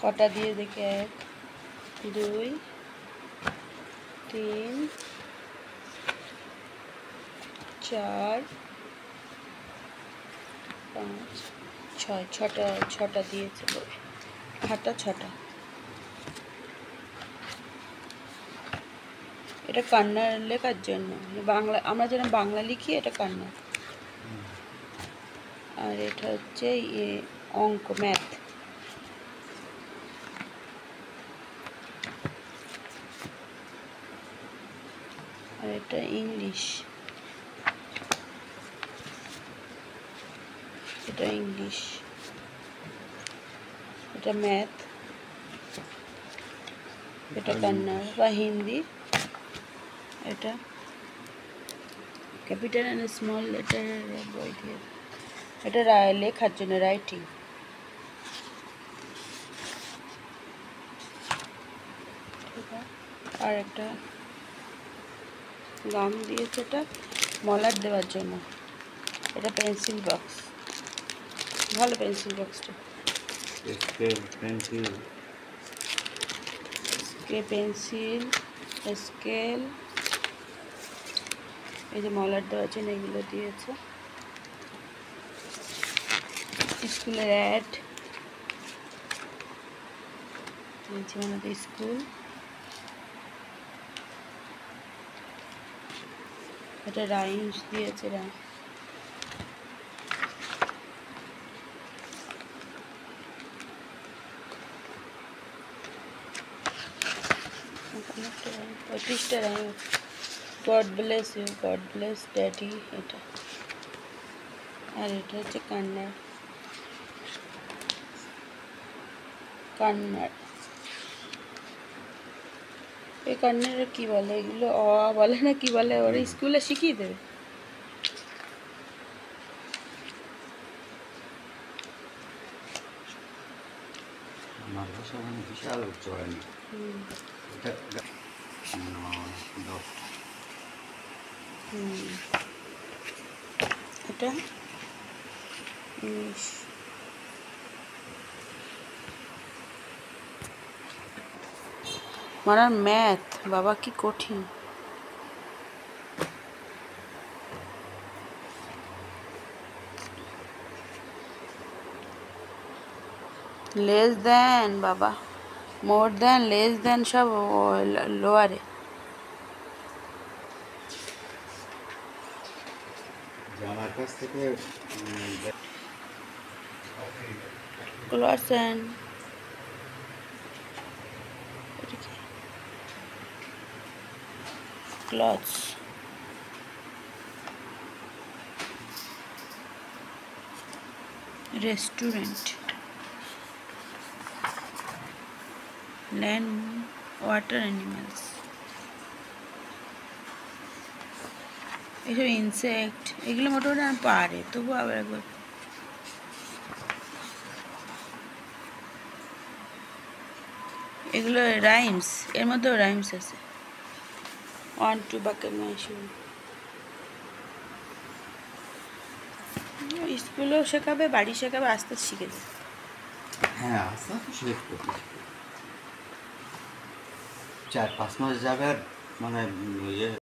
কটা দিয়ে দেখে 1 2 3 4 5 6 ছটা দিয়েছে খাতা 6টা। এটা কান্নাড় লেখার জন্য, বাংলা আমরা যেন বাংলা লিখি এটা কান্নাড়। আর এটা হচ্ছে অঙ্ক ম্যাথ। আর এটা ইংলিশ, এটা ইংলিশ, এটা ম্যাথ, এটা কান্নাড় বা হিন্দি। এটা ক্যাপিটাল অ্যান্ড স্মল লেটার বই দিয়ে, এটা লেখার জন্য রাইটিং। আর একটা গাম দিয়েছে, এটা মলার দেওয়ার জন্য। এটা পেন্সিল বক্স, ভালো পেন্সিল বক্সটা। পেন্সিল স্কেল, এই যে মলার দেওয়ার জন্য এগুলো দিয়েছে। স্কুলের অ্যাড, আমাদের স্কুল। এটা রাইমস দিয়েছে, পঁচিশটা rhyme. God bless you, God bless daddy, এটা। আর এটা হচ্ছে কান্নাড়, কান্নাড়। এই কান্নাড়ে কি বলে, এগুলো অ বলে না কি বলে, ওরা স্কুলে শিখিয়ে দেবে। বিশাল চড়ানি। এটা ইংলিশ। মারার ম্যাথ, বাবা কি কঠিন। লেস দেন বাবা, মোর দেন, লেস দেন সব লোয়ারে। আমার কাছ থেকে ক্লসেন, clothes, restaurant, land, water animals, এইসব ইনসেক্ট, এগুলো মোটামুটি আমি পারে, তবু আবার একবার। এগুলো রাইমস, এর মধ্যেও রাইমস আছে। 1 2 বাকেট মাইশু। স্কুলেও শেখাবে, বাড়ি শেখাবে, আস্তে আস্তে শিখে যাবে। হ্যাঁ, আস্তে আস্তে শিখতে 4-5 মাস যাবে, মানে